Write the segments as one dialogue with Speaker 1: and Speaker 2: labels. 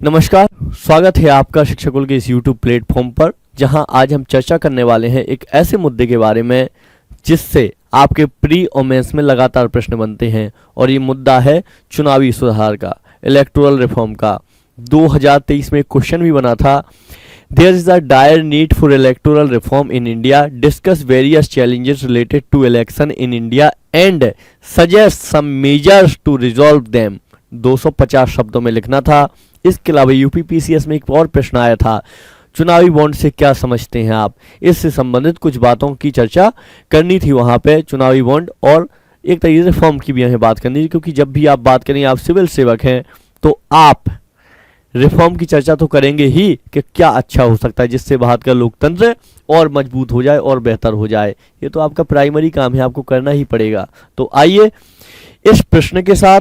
Speaker 1: नमस्कार, स्वागत है आपका शिक्षकुल के इस YouTube प्लेटफॉर्म पर, जहां आज हम चर्चा करने वाले हैं एक ऐसे मुद्दे के बारे में जिससे आपके प्री और मेंस में लगातार प्रश्न बनते हैं। और ये मुद्दा है चुनावी सुधार का, इलेक्टोरल रिफॉर्म का। 2023 में एक क्वेश्चन भी बना था, there is a dire need for electoral reform in India, discuss various challenges related to election in India and suggest some measures to resolve them. 250 शब्दों में लिखना था। इसके अलावा यूपीपीसीएस में एक और प्रश्न आया था, चुनावी बॉन्ड से क्या समझते हैं आप। इससे संबंधित कुछ बातों की चर्चा करनी थी वहाँ पे, चुनावी बॉन्ड और एक तरीके से रिफॉर्म की भी हमें बात करनी थी, क्योंकि जब भी आप बात करें, आप सिविल सेवक हैं तो आप रिफॉर्म की चर्चा तो करेंगे ही कि क्या अच्छा हो सकता है जिससे भारत का लोकतंत्र और मजबूत हो जाए और बेहतर हो जाए। ये तो आपका प्राइमरी काम है, आपको करना ही पड़ेगा। तो आइए इस प्रश्न के साथ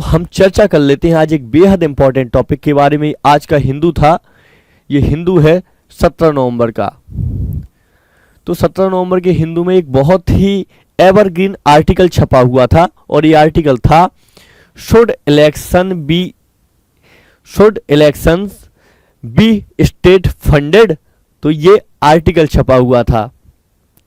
Speaker 1: हम चर्चा कर लेते हैं आज एक बेहद इंपॉर्टेंट टॉपिक के बारे में। आज का हिंदू था, ये हिंदू है 17 नवंबर का। तो 17 नवंबर के हिंदू में एक बहुत ही एवरग्रीन आर्टिकल छपा हुआ था, और ये आर्टिकल था should elections be state funded. तो ये आर्टिकल छपा हुआ था,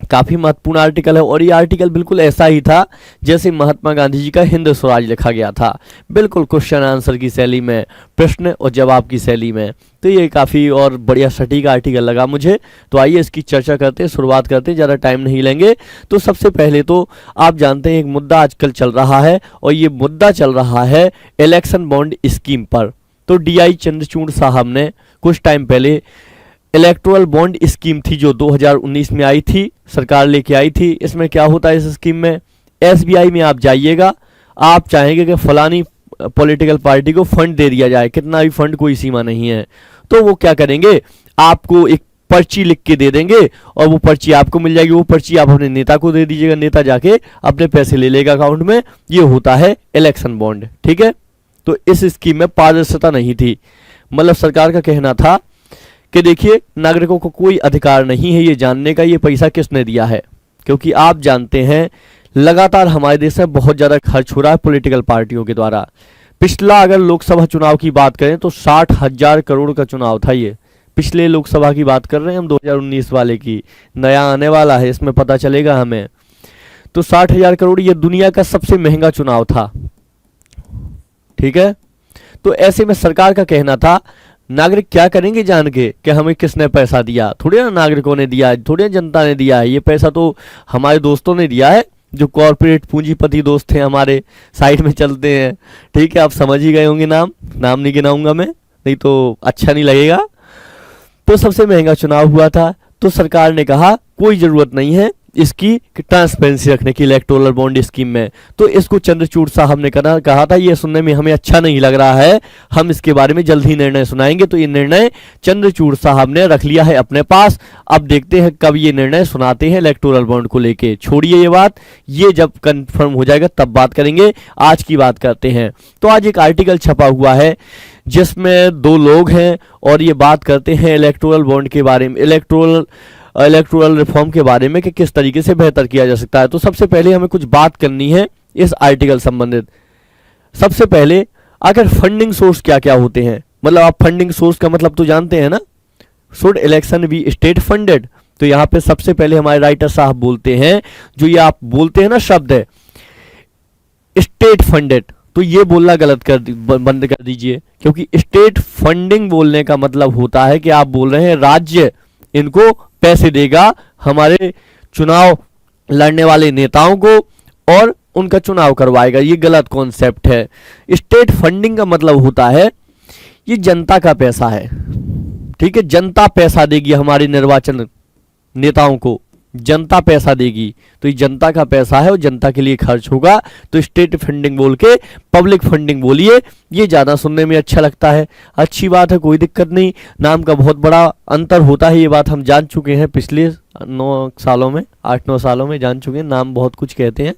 Speaker 1: काफी महत्वपूर्ण आर्टिकल है। और ये आर्टिकल बिल्कुल ऐसा ही था जैसे महात्मा गांधी जी का हिंद स्वराज लिखा गया था, बिल्कुल क्वेश्चन आंसर की शैली में, प्रश्न और जवाब की शैली में। तो ये काफी और बढ़िया सटीक आर्टिकल लगा मुझे। तो आइए इसकी चर्चा करते हैं, शुरुआत करते हैं, ज़्यादा टाइम नहीं लेंगे। तो सबसे पहले तो आप जानते हैं एक मुद्दा आजकल चल रहा है, और ये मुद्दा चल रहा है इलेक्शन बॉन्ड स्कीम पर। तो DI चंद्रचूड़ साहब ने कुछ टाइम पहले इलेक्टोरल बॉन्ड स्कीम थी जो 2019 में आई थी, सरकार लेके आई थी। इसमें क्या होता है, इस स्कीम में SBI में आप जाइएगा, आप चाहेंगे कि फलानी पॉलिटिकल पार्टी को फंड दे दिया जाए, कितना भी फंड, कोई सीमा नहीं है। तो वो क्या करेंगे, आपको एक पर्ची लिख के दे देंगे और वो पर्ची आपको मिल जाएगी। वो पर्ची आप अपने नेता को दे दीजिएगा, नेता जाके अपने पैसे ले लेगा अकाउंट में। ये होता है इलेक्शन बॉन्ड, ठीक है। तो इस स्कीम में पारदर्शिता नहीं थी, मतलब सरकार का कहना था कि देखिए नागरिकों को कोई अधिकार नहीं है ये जानने का ये पैसा किसने दिया है, क्योंकि आप जानते हैं लगातार हमारे देश में बहुत ज़्यादा खर्च हो रहा है पॉलिटिकल पार्टियों के द्वारा। पिछला अगर लोकसभा चुनाव की बात करें तो 60,000 करोड़ का चुनाव था। ये पिछले लोकसभा की बात कर रहे हैं हम, 2019 वाले की, नया आने वाला है, इसमें पता चलेगा हमें। तो 60,000 करोड़ ये दुनिया का सबसे महंगा चुनाव था, ठीक है। तो ऐसे में सरकार का कहना था नागरिक क्या करेंगे जान के कि हमें किसने पैसा दिया। थोड़े ना नागरिकों ने दिया है, थोड़े जनता ने दिया है, ये पैसा तो हमारे दोस्तों ने दिया है, जो कॉर्पोरेट पूंजीपति दोस्त हैं हमारे, साइड में चलते हैं, ठीक है। आप समझ ही गए होंगे, नाम नहीं गिनाऊंगा मैं, नहीं तो अच्छा नहीं लगेगा। तो सबसे महंगा चुनाव हुआ था, तो सरकार ने कहा कोई जरूरत नहीं है इसकी ट्रांसपेरेंसी रखने की इलेक्टोरल बॉन्ड स्कीम में। तो इसको चंद्रचूड़ साहब ने कहा था ये सुनने में हमें अच्छा नहीं लग रहा है, हम इसके बारे में जल्द ही निर्णय सुनाएंगे। तो ये निर्णय चंद्रचूड़ साहब ने रख लिया है अपने पास। अब देखते हैं कब ये निर्णय सुनाते हैं इलेक्टोरल बॉन्ड को लेके। छोड़िए ये बात, ये जब कंफर्म हो जाएगा तब बात करेंगे, आज की बात करते हैं। तो आज एक आर्टिकल छपा हुआ है जिसमें 2 लोग हैं और ये बात करते हैं इलेक्टोरल बॉन्ड के बारे में, इलेक्टोरल रिफॉर्म के बारे में कि किस तरीके से बेहतर किया जा सकता है। तो सबसे पहले हमें कुछ बात करनी है इस आर्टिकल संबंधित। सबसे पहले अगर फंडिंग सोर्स क्या क्या होते हैं, मतलब आप फंडिंग सोर्स का मतलब तो जानते हैं ना, should election be state funded. तो यहाँ पे सबसे पहले हमारे राइटर साहब बोलते हैं, जो ये आप बोलते हैं ना शब्द है स्टेट फंडेड, तो ये बोलना बंद कर दीजिए, क्योंकि स्टेट फंडिंग बोलने का मतलब होता है कि आप बोल रहे हैं राज्य इनको पैसे देगा हमारे चुनाव लड़ने वाले नेताओं को और उनका चुनाव करवाएगा। ये गलत कॉन्सेप्ट है। स्टेट फंडिंग का मतलब होता है ये जनता का पैसा है, ठीक है। जनता पैसा देगी हमारे निर्वाचन नेताओं को, जनता पैसा देगी, तो ये जनता का पैसा है और जनता के लिए खर्च होगा। तो स्टेट फंडिंग बोल के पब्लिक फंडिंग बोलिए, ये ज़्यादा सुनने में अच्छा लगता है। अच्छी बात है, कोई दिक्कत नहीं, नाम का बहुत बड़ा अंतर होता है, ये बात हम जान चुके हैं पिछले 8-9 सालों में जान चुके हैं। नाम बहुत कुछ कहते हैं,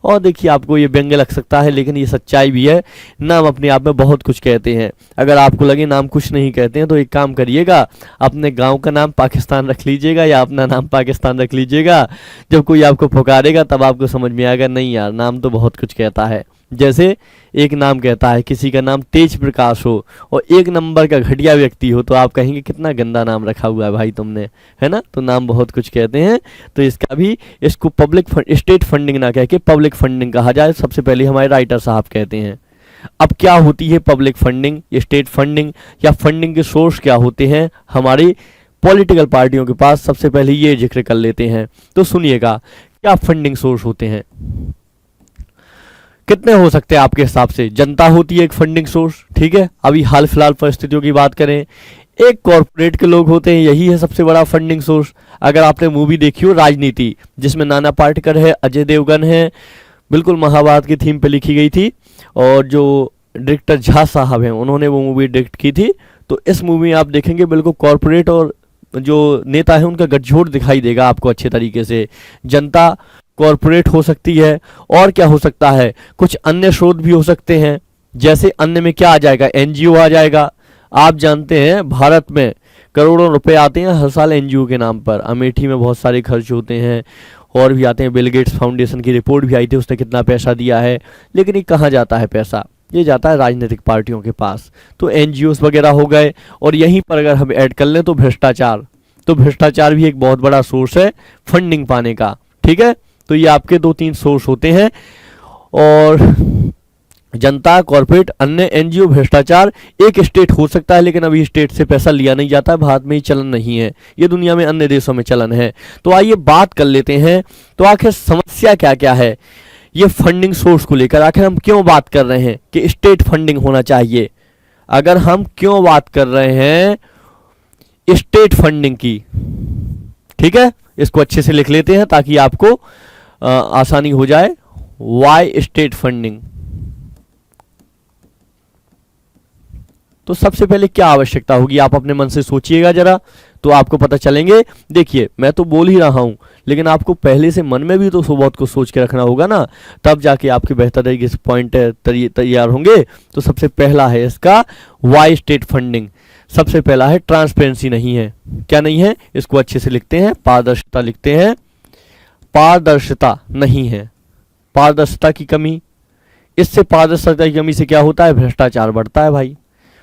Speaker 1: और देखिए आपको ये व्यंग्य लग सकता है लेकिन ये सच्चाई भी है, नाम अपने आप में बहुत कुछ कहते हैं। अगर आपको लगे नाम कुछ नहीं कहते हैं तो एक काम करिएगा, अपने गांव का नाम पाकिस्तान रख लीजिएगा या अपना नाम पाकिस्तान रख लीजिएगा। जब कोई आपको पुकारेगा तब आपको समझ में आएगा नहीं यार, नाम तो बहुत कुछ कहता है। जैसे एक नाम कहता है, किसी का नाम तेज प्रकाश हो और एक नंबर का घटिया व्यक्ति हो, तो आप कहेंगे कितना गंदा नाम रखा हुआ है भाई तुमने, है ना। तो नाम बहुत कुछ कहते हैं। तो इसका भी, इसको स्टेट फंडिंग ना कह के पब्लिक फंडिंग कहा जाए, सबसे पहले हमारे राइटर साहब कहते हैं। अब क्या होती है पब्लिक फंडिंग, स्टेट फंडिंग, या फंडिंग के सोर्स क्या होते हैं हमारी पॉलिटिकल पार्टियों के पास, सबसे पहले ये जिक्र कर लेते हैं। तो सुनिएगा, क्या फंडिंग सोर्स होते हैं, कितने हो सकते हैं आपके हिसाब से। जनता होती है एक फंडिंग सोर्स, ठीक है। अभी हाल फिलहाल परिस्थितियों की बात करें, एक कॉर्पोरेट के लोग होते हैं, यही है सबसे बड़ा फंडिंग सोर्स। अगर आपने मूवी देखी हो राजनीति, जिसमें नाना पाटेकर है, अजय देवगन है, बिल्कुल महाभारत की थीम पे लिखी गई थी, और जो डायरेक्टर झा साहब हैं उन्होंने वो मूवी डायरेक्ट की थी। तो इस मूवी में आप देखेंगे बिल्कुल कॉर्पोरेट और जो नेता है उनका गठजोड़ दिखाई देगा आपको अच्छे तरीके से। जनता कॉर्पोरेट हो सकती है, और क्या हो सकता है, कुछ अन्य स्रोत भी हो सकते हैं। जैसे अन्य में क्या आ जाएगा, एनजीओ आ जाएगा। आप जानते हैं भारत में करोड़ों रुपए आते हैं हर साल एनजीओ के नाम पर, अमेठी में बहुत सारे खर्च होते हैं, और भी आते हैं। बिल गेट्स फाउंडेशन की रिपोर्ट भी आई थी, उसने कितना पैसा दिया है। लेकिन ये कहाँ जाता है पैसा, ये जाता है राजनीतिक पार्टियों के पास। तो एनजीओस वगैरह हो गए, और यहीं पर अगर हम ऐड कर लें तो भ्रष्टाचार, तो भ्रष्टाचार भी एक बहुत बड़ा सोर्स है फंडिंग पाने का, ठीक है। तो ये आपके 2-3 सोर्स होते हैं, और जनता, कॉर्पोरेट, अन्य, एनजीओ, भ्रष्टाचार। एक स्टेट हो सकता है, लेकिन अभी स्टेट से पैसा लिया नहीं जाता है, भारत में ही चलन नहीं है, ये दुनिया में अन्य देशों में चलन है। तो आइए बात कर लेते हैं, तो आखिर समस्या क्या क्या है ये फंडिंग सोर्स को लेकर। आखिर हम क्यों बात कर रहे हैं कि स्टेट फंडिंग होना चाहिए, अगर हम क्यों बात कर रहे हैं स्टेट फंडिंग की, ठीक है। इसको अच्छे से लिख लेते हैं ताकि आपको आसानी हो जाए। वाई स्टेट फंडिंग, तो सबसे पहले क्या आवश्यकता होगी, आप अपने मन से सोचिएगा जरा, तो आपको पता चलेंगे। देखिए मैं तो बोल ही रहा हूं, लेकिन आपको पहले से मन में भी तो बहुत कुछ सोच के रखना होगा ना, तब जाके आपके बेहतर तरीके से पॉइंट तैयार होंगे। तो सबसे पहला है इसका वाई स्टेट फंडिंग। सबसे पहला है ट्रांसपेरेंसी नहीं है। क्या नहीं है, इसको अच्छे से लिखते हैं, पारदर्शिता लिखते हैं। पारदर्शिता नहीं है, पारदर्शिता की कमी। इससे पारदर्शिता की कमी से क्या होता है, भ्रष्टाचार बढ़ता है भाई,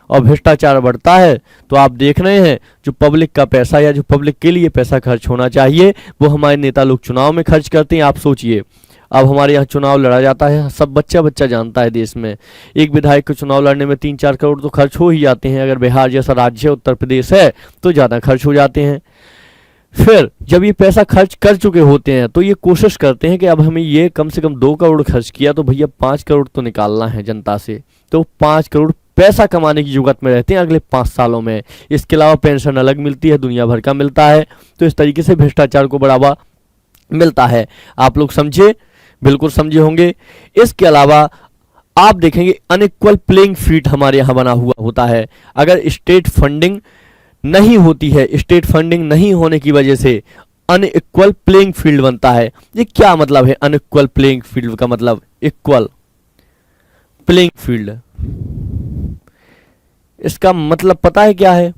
Speaker 1: और भ्रष्टाचार बढ़ता है तो आप देख रहे हैं जो पब्लिक का पैसा, या जो पब्लिक के लिए पैसा खर्च होना चाहिए, वो हमारे नेता लोग चुनाव में खर्च करते हैं। आप सोचिए, अब हमारे यहाँ चुनाव लड़ा जाता है, सब बच्चा बच्चा जानता है देश में, एक विधायक को चुनाव लड़ने में 3-4 करोड़ तो खर्च हो ही जाते हैं। अगर बिहार जैसा राज्य है, उत्तर प्रदेश है, तो ज़्यादा खर्च हो जाते हैं। फिर जब ये पैसा खर्च कर चुके होते हैं तो ये कोशिश करते हैं कि अब हमें ये कम से कम 2 करोड़ खर्च किया, तो भैया 5 करोड़ तो निकालना है जनता से। तो 5 करोड़ पैसा कमाने की जुगत में रहते हैं अगले 5 सालों में। इसके अलावा पेंशन अलग मिलती है, दुनिया भर का मिलता है। तो इस तरीके से भ्रष्टाचार को बढ़ावा मिलता है। आप लोग समझे, बिल्कुल समझे होंगे। इसके अलावा आप देखेंगे अनइक्वल प्लेइंग फील्ड हमारे यहाँ बना हुआ होता है। अगर स्टेट फंडिंग नहीं होती है, स्टेट फंडिंग नहीं होने की वजह से अनइक्वल प्लेइंग फील्ड बनता है। ये क्या मतलब है अनइक्वल प्लेइंग फील्ड का मतलब, इक्वल प्लेइंग फील्ड, इसका मतलब पता है क्या है,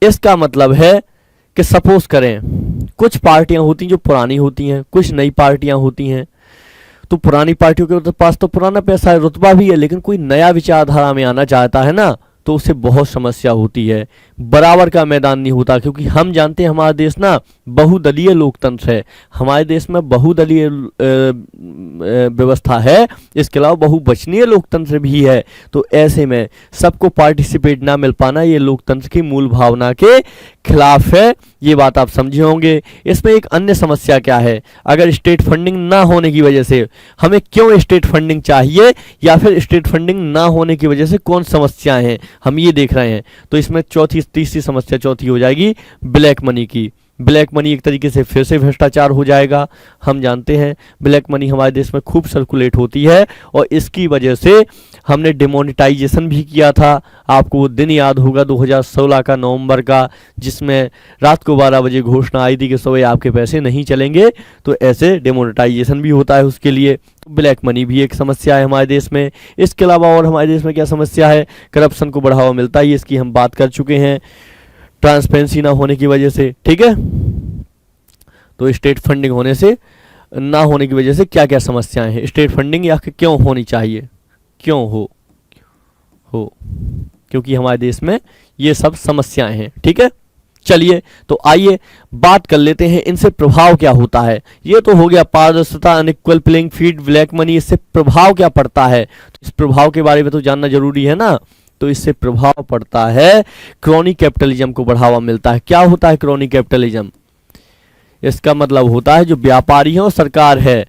Speaker 1: इसका मतलब है कि सपोज करें कुछ पार्टियां होती हैं जो पुरानी होती हैं, कुछ नई पार्टियां होती हैं। तो पुरानी पार्टियों के पास तो पुराना पैसा है, रुतबा भी है, लेकिन कोई नया विचारधारा में आना चाहता है ना, तो उससे बहुत समस्या होती है। बराबर का मैदान नहीं होता, क्योंकि हम जानते हैं हमारा देश ना बहुदलीय लोकतंत्र है, हमारे देश में बहुदलीय व्यवस्था है, इसके अलावा बहुवचनीय लोकतंत्र भी है। तो ऐसे में सबको पार्टिसिपेट ना मिल पाना ये लोकतंत्र की मूल भावना के खिलाफ है। ये बात आप समझे होंगे। इसमें एक अन्य समस्या क्या है, अगर स्टेट फंडिंग ना होने की वजह से हमें क्यों स्टेट फंडिंग चाहिए, या फिर स्टेट फंडिंग ना होने की वजह से कौन समस्याएं हैं, हम ये देख रहे हैं। तो इसमें तीसरी समस्या चौथी हो जाएगी ब्लैक मनी की। ब्लैक मनी एक तरीके से फिर से भ्रष्टाचार हो जाएगा। हम जानते हैं ब्लैक मनी हमारे देश में खूब सर्कुलेट होती है, और इसकी वजह से हमने डिमोनेटाइजेशन भी किया था। आपको वो दिन याद होगा 2016 का नवंबर का, जिसमें रात को 12 बजे घोषणा आई थी कि सुबह आपके पैसे नहीं चलेंगे। तो ऐसे डिमोनेटाइजेशन भी होता है उसके लिए। ब्लैक मनी भी एक समस्या है हमारे देश में। इसके अलावा और हमारे देश में क्या समस्या है, करप्शन को बढ़ावा मिलता है, इसकी हम बात कर चुके हैं, ट्रांसपेरेंसी ना होने की वजह से, ठीक है। तो स्टेट फंडिंग होने से ना होने की वजह से क्या क्या समस्याएं हैं, स्टेट फंडिंग या क्यों होनी चाहिए, क्यों हो क्योंकि हमारे देश में ये सब समस्याएं हैं। ठीक है, चलिए तो आइए बात कर लेते हैं इनसे प्रभाव क्या होता है। ये तो हो गया पारदर्शिता, unequal playing field, black money, इससे प्रभाव क्या पड़ता है, तो इस प्रभाव के बारे में तो जानना जरूरी है ना। तो इससे प्रभाव पड़ता है क्रोनी कैपिटलिज्म को बढ़ावा मिलता है। क्या होता है क्रोनी कैपिटलिज्म? इसका मतलब होता है जो व्यापारी है और सरकार है,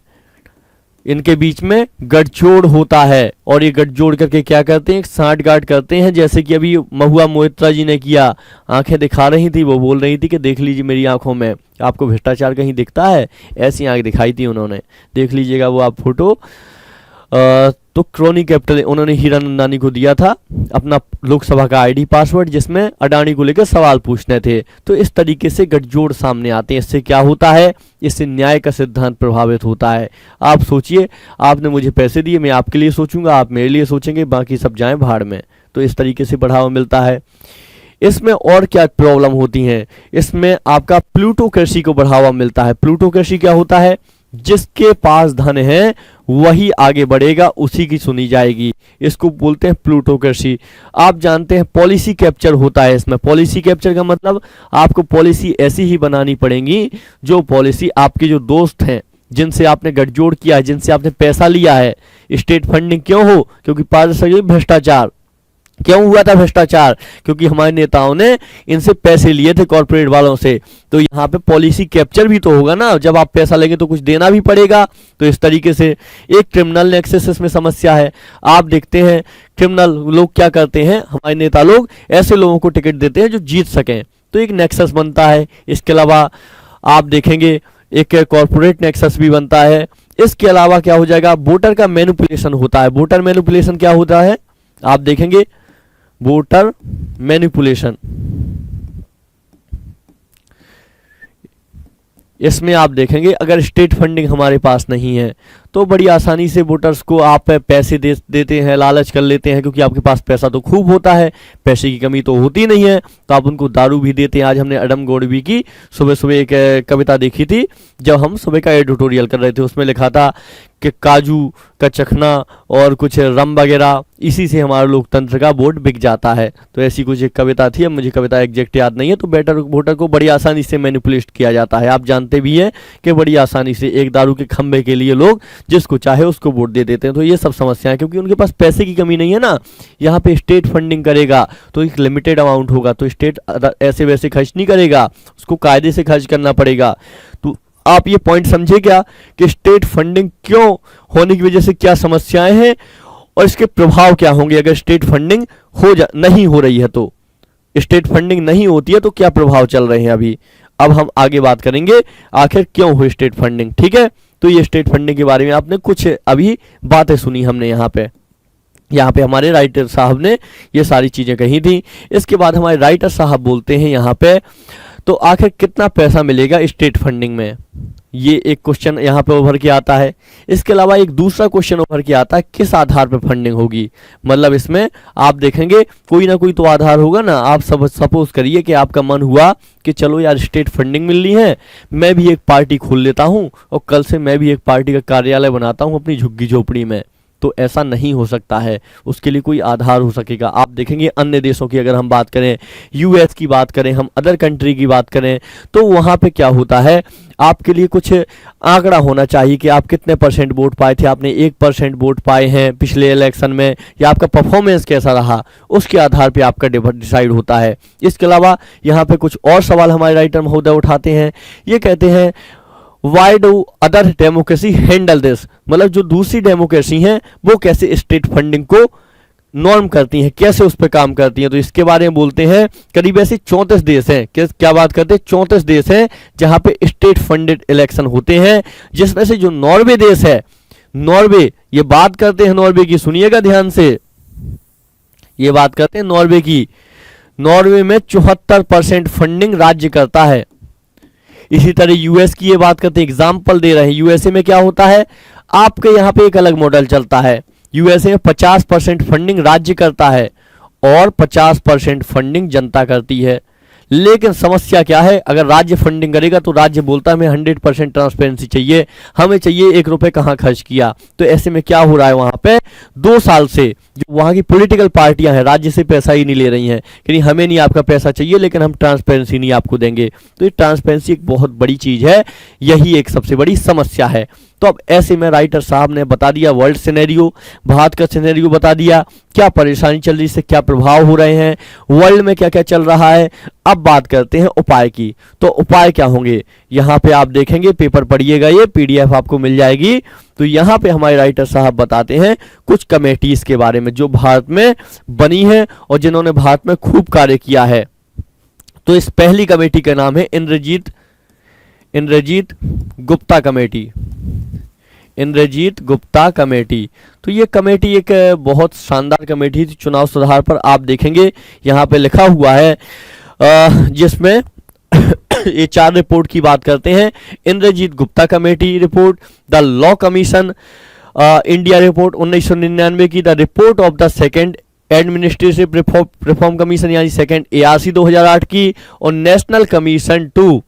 Speaker 1: इनके बीच में गठजोड़ होता है, और ये गठजोड़ करके क्या करते हैं, एक सांठगांठ करते हैं। जैसे कि अभी महुआ मोइत्रा जी ने किया, आंखें दिखा रही थी, वो बोल रही थी कि देख लीजिए मेरी आंखों में, आपको भ्रष्टाचार कहीं दिखता है, ऐसी आंख दिखाई थी उन्होंने, देख लीजिएगा वो आप फोटो। तो क्रोनी कैपिटल उन्होंने हीरानंदानी को दिया था अपना लोकसभा का आईडी पासवर्ड, जिसमें अडानी को लेकर सवाल पूछने थे। तो इस तरीके से गठजोड़ सामने आते हैं। इससे क्या होता है, इससे न्याय का सिद्धांत प्रभावित होता है। आप सोचिए, आपने मुझे पैसे दिए, मैं आपके लिए सोचूंगा, आप मेरे लिए सोचेंगे, बाकी सब जाएं भाड़ में। तो इस तरीके से बढ़ावा मिलता है। इसमें और क्या प्रॉब्लम होती हैं, इसमें आपका प्लूटोक्रेसी को बढ़ावा मिलता है। प्लूटोक्रेसी क्या होता है, जिसके पास धन है वही आगे बढ़ेगा, उसी की सुनी जाएगी, इसको बोलते हैं प्लूटोक्रेसी। आप जानते हैं पॉलिसी कैप्चर होता है इसमें। पॉलिसी कैप्चर का मतलब आपको पॉलिसी ऐसी ही बनानी पड़ेगी जो पॉलिसी आपके जो दोस्त हैं, जिनसे आपने गठजोड़ किया है, जिनसे आपने पैसा लिया है। स्टेट फंडिंग क्यों हो, क्योंकि पारदर्शी भ्रष्टाचार। क्यों हुआ था भ्रष्टाचार, क्योंकि हमारे नेताओं ने इनसे पैसे लिए थे कॉर्पोरेट वालों से। तो यहाँ पे पॉलिसी कैप्चर भी तो होगा ना, जब आप पैसा लेंगे तो कुछ देना भी पड़ेगा। तो इस तरीके से एक क्रिमिनल नेक्सस इसमें समस्या है। आप देखते हैं क्रिमिनल लोग क्या करते हैं, हमारे नेता लोग ऐसे लोगों को टिकट देते हैं जो जीत सकें, तो एक नेक्सस बनता है। इसके अलावा आप देखेंगे एक कॉर्पोरेट नेक्सस भी बनता है। इसके अलावा क्या हो जाएगा, वोटर का मैनिपुलेशन होता है। वोटर मैनिपुलेशन क्या होता है, आप देखेंगे वोटर मैनिपुलेशन, इसमें आप देखेंगे अगर स्टेट फंडिंग हमारे पास नहीं है तो बड़ी आसानी से वोटर्स को आप पैसे देते हैं, लालच कर लेते हैं, क्योंकि आपके पास पैसा तो खूब होता है, पैसे की कमी तो होती नहीं है, तो आप उनको दारू भी देते हैं। आज हमने अडम गौड़वी की सुबह सुबह एक कविता देखी थी, जब हम सुबह का एडिटोरियल कर रहे थे, उसमें लिखा था कि काजू का चखना और कुछ रम वगैरह, इसी से हमारा लोकतंत्र का वोट बिक जाता है। तो ऐसी कुछ एक कविता थी, अब मुझे कविता एग्जैक्ट याद नहीं है। तो वोटर को बड़ी आसानी से मैनिपुलेट किया जाता है। आप जानते भी हैं कि बड़ी आसानी से एक दारू के खंभे के लिए लोग जिसको चाहे उसको वोट दे देते हैं। तो ये सब समस्याएं, क्योंकि उनके पास पैसे की कमी नहीं है ना। यहाँ पे स्टेट फंडिंग करेगा तो एक लिमिटेड अमाउंट होगा, तो स्टेट ऐसे वैसे खर्च नहीं करेगा, उसको कायदे से खर्च करना पड़ेगा। तो आप ये पॉइंट समझे क्या कि स्टेट फंडिंग क्यों होने की वजह से क्या समस्याएं हैं और इसके प्रभाव क्या होंगे अगर स्टेट फंडिंग नहीं हो रही है। तो स्टेट फंडिंग नहीं होती है तो क्या प्रभाव चल रहे हैं अभी। अब हम आगे बात करेंगे आखिर क्यों हो स्टेट फंडिंग। ठीक है, तो ये स्टेट फंडिंग के बारे में आपने कुछ अभी बातें सुनी हमने यहाँ पे हमारे राइटर साहब ने ये सारी चीजें कही थी। इसके बाद हमारे राइटर साहब बोलते हैं यहाँ पे, तो आखिर कितना पैसा मिलेगा स्टेट फंडिंग में, ये एक क्वेश्चन यहाँ पे उभर के आता है। इसके अलावा एक दूसरा क्वेश्चन उभर के आता है, किस आधार पे फंडिंग होगी। मतलब इसमें आप देखेंगे कोई ना कोई तो आधार होगा ना। आप सब सपोज करिए कि आपका मन हुआ कि चलो यार स्टेट फंडिंग मिल रही है, मैं भी एक पार्टी खोल लेता हूँ और कल से मैं भी एक पार्टी का कार्यालय बनाता हूँ अपनी झुग्गी झोपड़ी में। तो ऐसा नहीं हो सकता है, उसके लिए कोई आधार हो सकेगा। आप देखेंगे अन्य देशों की अगर हम बात करें, यूएस की बात करें, हम अदर कंट्री की बात करें, तो वहाँ पे क्या होता है, आपके लिए कुछ आंकड़ा होना चाहिए कि आप कितने % वोट पाए थे। आपने 1% वोट पाए हैं पिछले इलेक्शन में, या आपका परफॉर्मेंस कैसा रहा, उसके आधार पे आपका डिसाइड होता है। इसके अलावा यहाँ पे कुछ और सवाल हमारे राइटर महोदय उठाते हैं। ये कहते हैं why do other democracy handle this, मतलब जो दूसरी डेमोक्रेसी हैं वो कैसे स्टेट फंडिंग को नॉर्म करती हैं, कैसे उस पर काम करती हैं। तो इसके बारे में बोलते हैं करीब ऐसे 34 देश हैं, क्या बात करते हैं, 34 देश हैं जहां पे स्टेट फंडेड इलेक्शन होते हैं। जिसमें से जो नॉर्वे देश है, नॉर्वे, ये बात करते हैं नॉर्वे की, सुनिएगा ध्यान से, ये बात करते हैं नॉर्वे की। नॉर्वे में 74% फंडिंग राज्य करता है। इसी तरह यूएस की ये बात करते हैं, एग्जाम्पल दे रहे हैं। यूएसए में क्या होता है, आपके यहाँ पे एक अलग मॉडल चलता है। यूएसए में 50% फंडिंग राज्य करता है और 50% फंडिंग जनता करती है। लेकिन समस्या क्या है, अगर राज्य फंडिंग करेगा तो राज्य बोलता है हमें 100% ट्रांसपेरेंसी चाहिए, हमें चाहिए 1 रुपए कहाँ खर्च किया। तो ऐसे में क्या हो रहा है, वहां पे 2 साल से जो वहां की पॉलिटिकल पार्टियां हैं राज्य से पैसा ही नहीं ले रही हैं कि नहीं हमें नहीं आपका पैसा चाहिए लेकिन हम ट्रांसपेरेंसी नहीं आपको देंगे। तो ये ट्रांसपेरेंसी एक बहुत बड़ी चीज है, यही एक सबसे बड़ी समस्या है। तो अब ऐसे में राइटर साहब ने बता दिया वर्ल्ड सिनेरियो, भारत का सिनेरियो बता दिया, क्या परेशानी चल रही है, इससे क्या प्रभाव हो रहे हैं, वर्ल्ड में क्या क्या चल रहा है। अब बात करते हैं उपाय की। तो उपाय क्या होंगे, यहाँ पे आप देखेंगे, पेपर पढ़िएगा, ये पीडीएफ आपको मिल जाएगी। तो यहाँ पे हमारे राइटर साहब बताते हैं कुछ कमेटीज के बारे में जो भारत में बनी है और जिन्होंने भारत में खूब कार्य किया है। तो इस पहली कमेटी का नाम है इंद्रजीत गुप्ता कमेटी। इंद्रजीत गुप्ता कमेटी। तो ये कमेटी एक बहुत शानदार कमेटी थी चुनाव सुधार पर। आप देखेंगे यहाँ पे लिखा हुआ है जिसमें ये 4 रिपोर्ट की बात करते हैं। Indrajit Gupta committee report, the law commission India report 1999 की, the report of the second administrative reform commission यानी सेकेंड ARC 2008 की, और national commission to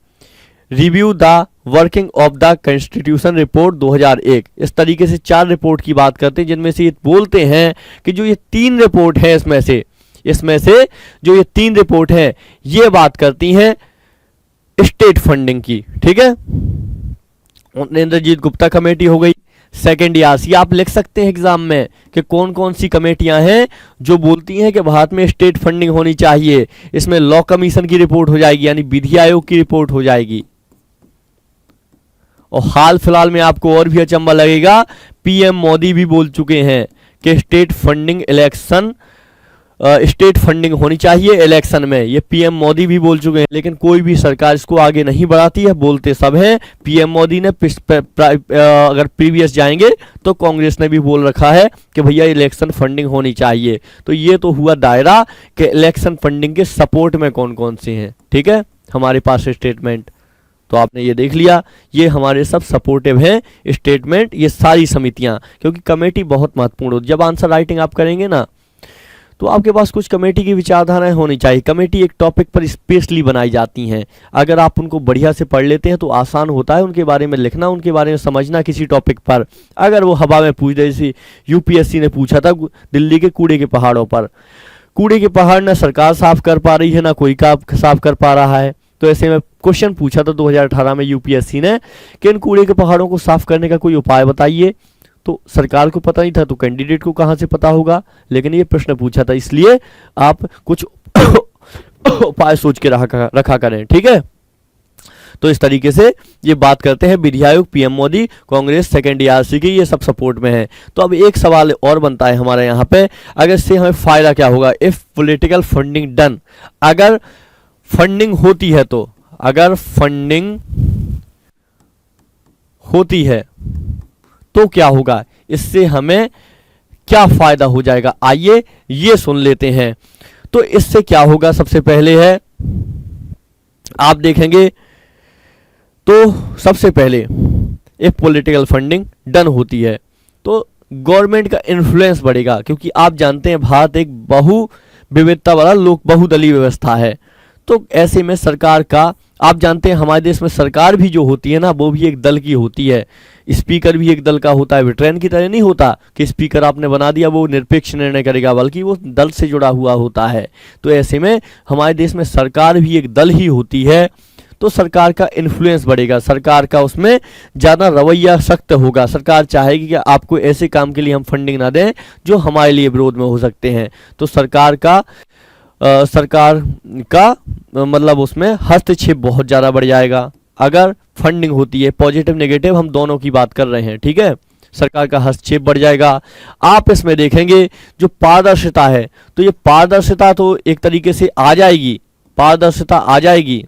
Speaker 1: review the working of the constitution report 2001। इस तरीके से 4 रिपोर्ट की बात करते हैं जिनमें से ये बोलते हैं कि जो ये 3 रिपोर्ट है इसमें से जो ये 3 रिपोर्ट है ये बात करती हैं स्टेट फंडिंग की। ठीक है, इंद्रजीत गुप्ता कमेटी हो गई, सेकेंड ARC। आप लिख सकते हैं एग्जाम में कि कौन कौन सी कमेटियां हैं जो बोलती हैं कि भारत में स्टेट फंडिंग होनी चाहिए। इसमें लॉ कमीशन की रिपोर्ट हो जाएगी यानी विधि आयोग की रिपोर्ट हो जाएगी। और हाल फिलहाल में आपको और भी अचंभा लगेगा, PM मोदी भी बोल चुके हैं कि स्टेट फंडिंग होनी चाहिए इलेक्शन में। ये PM मोदी भी बोल चुके हैं, लेकिन कोई भी सरकार इसको आगे नहीं बढ़ाती है, बोलते सब हैं। PM मोदी ने अगर प्रीवियस जाएंगे तो कांग्रेस ने भी बोल रखा है कि भैया इलेक्शन फंडिंग होनी चाहिए। तो ये तो हुआ दायरा कि इलेक्शन फंडिंग के सपोर्ट में कौन कौन से हैं। ठीक है, हमारे पास स्टेटमेंट तो आपने ये देख लिया, ये हमारे सब सपोर्टिव हैं स्टेटमेंट, ये सारी समितियां, क्योंकि कमेटी बहुत महत्वपूर्ण होती है। जब आंसर राइटिंग आप करेंगे ना तो आपके पास कुछ कमेटी की विचारधाराएं होनी चाहिए। कमेटी एक टॉपिक पर स्पेशली बनाई जाती हैं, अगर आप उनको बढ़िया से पढ़ लेते हैं तो आसान होता है उनके बारे में लिखना, उनके बारे में समझना किसी टॉपिक पर। अगर वो हवा में पूछ दे, जैसे UPSC ने पूछा था दिल्ली के कूड़े के पहाड़ों पर, कूड़े के पहाड़ ना सरकार साफ कर पा रही है ना कोई का साफ कर पा रहा है। तो ऐसे में क्वेश्चन पूछा था 2018 में UPSC ने कि इन कूड़े के पहाड़ों को साफ करने का कोई उपाय बताइए। तो सरकार को पता नहीं था तो कैंडिडेट को कहां से पता होगा, लेकिन ये प्रश्न पूछा था, इसलिए आप कुछ उपाय सोच के रखा करें। ठीक है, तो इस तरीके से ये बात करते हैं विधि आयोग, PM Modi, Congress, second ARC की, ये सब सपोर्ट में है। तो अब एक सवाल और बनता है हमारे यहाँ पे, अगर इससे हमें फायदा क्या होगा, इफ पॉलिटिकल फंडिंग डन, अगर फंडिंग होती है तो, अगर फंडिंग होती है तो क्या होगा, इससे हमें क्या फायदा हो जाएगा, आइए ये सुन लेते हैं। तो इससे क्या होगा, सबसे पहले है आप देखेंगे तो सबसे पहले एक पॉलिटिकल फंडिंग डन होती है तो गवर्नमेंट का इन्फ्लुएंस बढ़ेगा, क्योंकि आप जानते हैं भारत एक बहु विविधता वाला बहुदलीय व्यवस्था है। तो ऐसे में सरकार का, आप जानते हैं हमारे देश में सरकार भी जो होती है ना वो भी एक दल की होती है, स्पीकर भी एक दल का होता है। ब्रिटेन की तरह नहीं होता कि स्पीकर आपने बना दिया वो निरपेक्ष निर्णय करेगा, बल्कि वो दल से जुड़ा हुआ होता है। तो ऐसे में हमारे देश में सरकार भी एक दल ही होती है, तो सरकार का इन्फ्लुएंस बढ़ेगा, सरकार का उसमें ज़्यादा रवैया सख्त होगा। सरकार चाहेगी कि आपको ऐसे काम के लिए हम फंडिंग ना दें जो हमारे लिए विरोध में हो सकते हैं। तो सरकार का मतलब उसमें हस्तक्षेप बहुत ज़्यादा बढ़ जाएगा अगर फंडिंग होती है। पॉजिटिव नेगेटिव हम दोनों की बात कर रहे हैं। ठीक है, सरकार का हस्तक्षेप बढ़ जाएगा। आप इसमें देखेंगे जो पारदर्शिता है, तो ये पारदर्शिता तो एक तरीके से आ जाएगी, पारदर्शिता आ जाएगी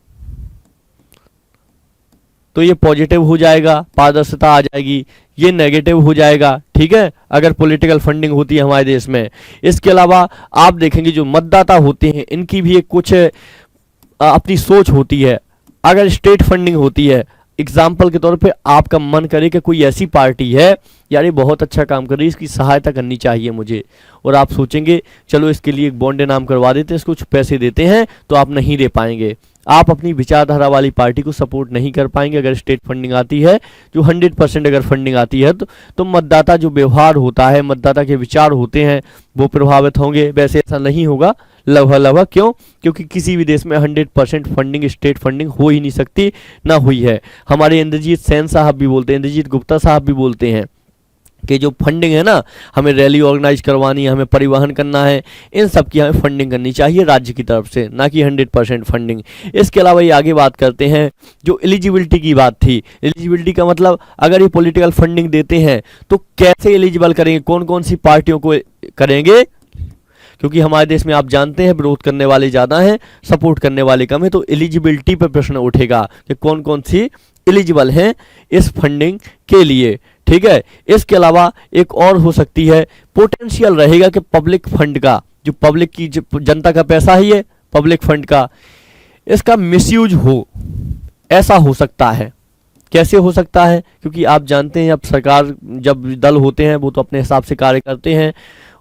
Speaker 1: तो ये पॉजिटिव हो जाएगा, पारदर्शिता आ जाएगी, ये नेगेटिव हो जाएगा। ठीक है, अगर पॉलिटिकल फंडिंग होती है हमारे देश में। इसके अलावा आप देखेंगे जो मतदाता होते हैं इनकी भी एक कुछ अपनी सोच होती है। अगर स्टेट फंडिंग होती है, एग्जाम्पल के तौर पे आपका मन करे कि कोई ऐसी पार्टी है यार ये बहुत अच्छा काम कर रही है, इसकी सहायता करनी चाहिए मुझे, और आप सोचेंगे चलो इसके लिए एक बॉन्ड नाम करवा देते हैं, इसको कुछ पैसे देते हैं, तो आप नहीं दे पाएंगे। आप अपनी विचारधारा वाली पार्टी को सपोर्ट नहीं कर पाएंगे। अगर स्टेट फंडिंग आती है, जो 100% अगर फंडिंग आती है, तो मतदाता जो व्यवहार होता है, मतदाता के विचार होते हैं, वो प्रभावित होंगे। वैसे ऐसा नहीं होगा लगभग क्यों? क्योंकि किसी भी देश में 100% फंडिंग, स्टेट फंडिंग हो ही नहीं सकती, ना हुई है। हमारे इंद्रजीत सेन साहब भी बोलते हैं, इंद्रजीत गुप्ता साहब भी बोलते हैं कि जो फंडिंग है ना, हमें रैली ऑर्गेनाइज करवानी है, हमें परिवहन करना है, इन सब की हमें फंडिंग करनी चाहिए राज्य की तरफ से, ना कि 100% फंडिंग। इसके अलावा ये आगे बात करते हैं, जो एलिजिबिलिटी की बात थी, एलिजिबिलिटी का मतलब अगर ये पॉलिटिकल फंडिंग देते हैं तो कैसे एलिजिबल करेंगे, कौन कौन सी पार्टियों को करेंगे, क्योंकि हमारे देश में आप जानते हैं विरोध करने वाले ज़्यादा हैं, सपोर्ट करने वाले कम है। तो एलिजिबिलिटी पर प्रश्न उठेगा कि कौन कौन सी एलिजिबल हैं इस फंडिंग के लिए, ठीक है। इसके अलावा एक और हो सकती है, पोटेंशियल रहेगा कि पब्लिक फंड का, जो पब्लिक की जनता का पैसा ही है, पब्लिक फंड का, इसका मिसयूज हो, ऐसा हो सकता है। कैसे हो सकता है? क्योंकि आप जानते हैं अब सरकार, जब दल होते हैं वो तो अपने हिसाब से कार्य करते हैं,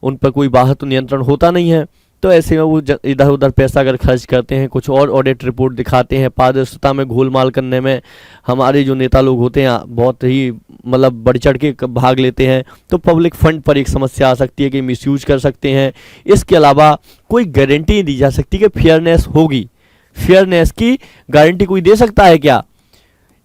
Speaker 1: उन पर कोई बाहर तो नियंत्रण होता नहीं है। तो ऐसे में वो इधर उधर पैसा अगर खर्च करते हैं, कुछ और ऑडिट रिपोर्ट दिखाते हैं, पारदर्शिता में घोलमाल करने में हमारे जो नेता लोग होते हैं बहुत ही मतलब बढ़ चढ़ के भाग लेते हैं, तो पब्लिक फंड पर एक समस्या आ सकती है कि मिसयूज कर सकते हैं। इसके अलावा कोई गारंटी नहीं दी जा सकती कि फेयरनेस होगी। फेयरनेस की गारंटी कोई दे सकता है क्या?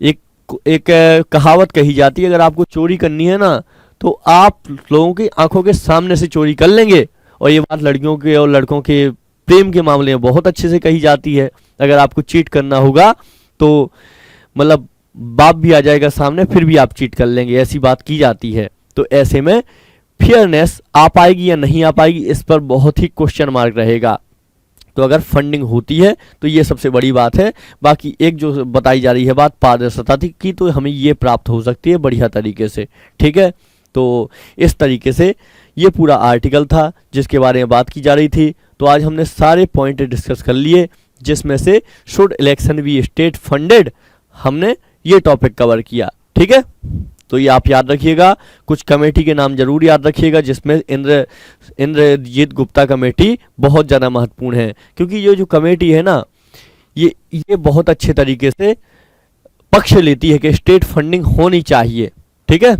Speaker 1: एक कहावत कही जाती है, अगर आपको चोरी करनी है ना तो आप लोगों की आंखों के सामने से चोरी कर लेंगे। और ये बात लड़कियों के और लड़कों के प्रेम के मामले में बहुत अच्छे से कही जाती है। अगर आपको चीट करना होगा तो मतलब बाप भी आ जाएगा सामने, फिर भी आप चीट कर लेंगे, ऐसी बात की जाती है। तो ऐसे में फेयरनेस आ पाएगी या नहीं आ पाएगी, इस पर बहुत ही क्वेश्चन मार्क रहेगा। तो अगर फंडिंग होती है तो ये सबसे बड़ी बात है। बाकी एक जो बताई जा रही है बात पारदर्शिता की, तो हमें ये प्राप्त हो सकती है बढ़िया तरीके से, ठीक है। तो इस तरीके से ये पूरा आर्टिकल था जिसके बारे में बात की जा रही थी। तो आज हमने सारे पॉइंट डिस्कस कर लिए, जिसमें से should election be state funded, हमने ये टॉपिक कवर किया, ठीक है। तो ये आप याद रखिएगा, कुछ कमेटी के नाम जरूर याद रखिएगा, जिसमें इंद्रजीत गुप्ता कमेटी बहुत ज़्यादा महत्वपूर्ण है, क्योंकि ये जो कमेटी है ना, ये बहुत अच्छे तरीके से पक्ष लेती है कि स्टेट फंडिंग होनी चाहिए, ठीक है।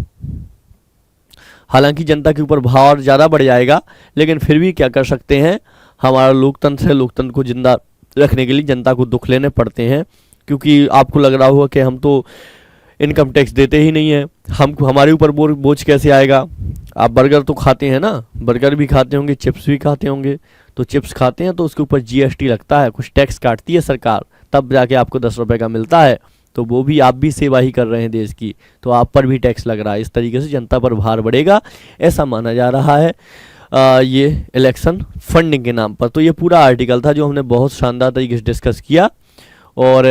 Speaker 1: हालांकि जनता के ऊपर भार ज़्यादा बढ़ जाएगा, लेकिन फिर भी क्या कर सकते हैं, हमारा लोकतंत्र है, लोकतंत्र को जिंदा रखने के लिए जनता को दुख लेने पड़ते हैं। क्योंकि आपको लग रहा होगा कि हम तो इनकम टैक्स देते ही नहीं है, हमारे ऊपर बोझ कैसे आएगा। आप बर्गर तो खाते हैं ना, बर्गर भी खाते होंगे, चिप्स भी खाते होंगे, तो चिप्स खाते हैं तो उसके ऊपर GST लगता है, कुछ टैक्स काटती है सरकार, तब जाके आपको 10 रुपये का मिलता है। तो वो भी आप भी सेवा ही कर रहे हैं देश की, तो आप पर भी टैक्स लग रहा है। इस तरीके से जनता पर भार बढ़ेगा, ऐसा माना जा रहा है ये इलेक्शन फंडिंग के नाम पर। तो ये पूरा आर्टिकल था जो हमने बहुत शानदार तरीके से डिस्कस किया, और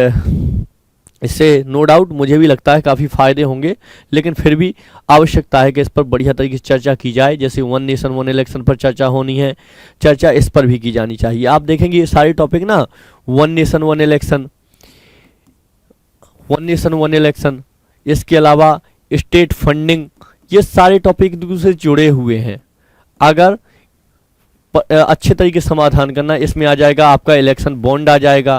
Speaker 1: इससे नो डाउट मुझे भी लगता है काफ़ी फ़ायदे होंगे, लेकिन फिर भी आवश्यकता है कि इस पर बढ़िया तरीके से चर्चा की जाए। जैसे वन नेशन वन इलेक्शन पर चर्चा होनी है, चर्चा इस पर भी की जानी चाहिए। आप देखेंगे ये सारे टॉपिक ना, one nation one election, one nation one election, इसके अलावा स्टेट फंडिंग, ये सारे टॉपिक एक दूसरे से जुड़े हुए हैं। अगर अच्छे तरीके से समाधान करना, इसमें आ जाएगा आपका इलेक्शन बॉन्ड आ जाएगा।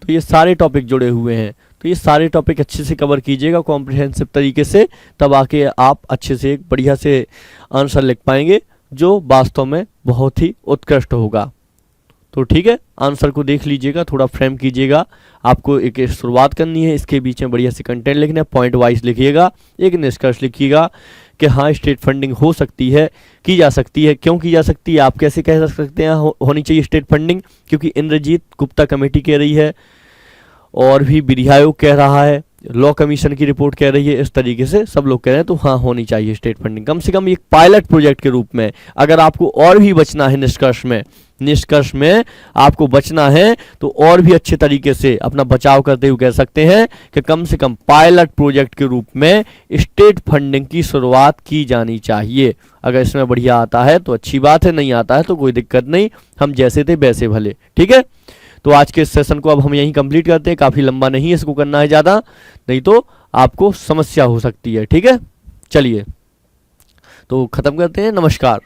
Speaker 1: तो ये सारे टॉपिक जुड़े हुए हैं, तो ये सारे टॉपिक अच्छे से कवर कीजिएगा कॉम्प्रिहेंसिव तरीके से, तब आके आप अच्छे से एक बढ़िया से आंसर लिख पाएंगे जो वास्तव में बहुत ही उत्कृष्ट होगा। तो ठीक है, आंसर को देख लीजिएगा, थोड़ा फ्रेम कीजिएगा। आपको एक शुरुआत करनी है, इसके बीच में बढ़िया से कंटेंट लिखना है, पॉइंट वाइज लिखिएगा, एक निष्कर्ष लिखिएगा कि हाँ स्टेट फंडिंग हो सकती है, की जा सकती है, क्यों की जा सकती है, आप कैसे कह सकते हैं होनी चाहिए स्टेट फंडिंग, क्योंकि इंद्रजीत गुप्ता कमेटी कह रही है और भी विधि आयोग कह रहा है, लॉ कमीशन की रिपोर्ट कह रही है, इस तरीके से सब लोग कह रहे हैं। तो हाँ होनी चाहिए स्टेट फंडिंग, कम से कम एक पायलट प्रोजेक्ट के रूप में। अगर आपको और भी बचना है निष्कर्ष में आपको बचना है, तो और भी अच्छे तरीके से अपना बचाव करते हुए कह सकते हैं कि कम से कम पायलट प्रोजेक्ट के रूप में स्टेट फंडिंग की शुरुआत की जानी चाहिए। अगर इसमें बढ़िया आता है तो अच्छी बात है, नहीं आता है तो कोई दिक्कत नहीं, हम जैसे थे वैसे भले, ठीक है। तो आज के सेशन को अब हम यहीं कंप्लीट करते हैं, काफ़ी लंबा नहीं है, इसको करना है ज़्यादा, नहीं तो आपको समस्या हो सकती है। ठीक है, चलिए तो ख़त्म करते हैं, नमस्कार।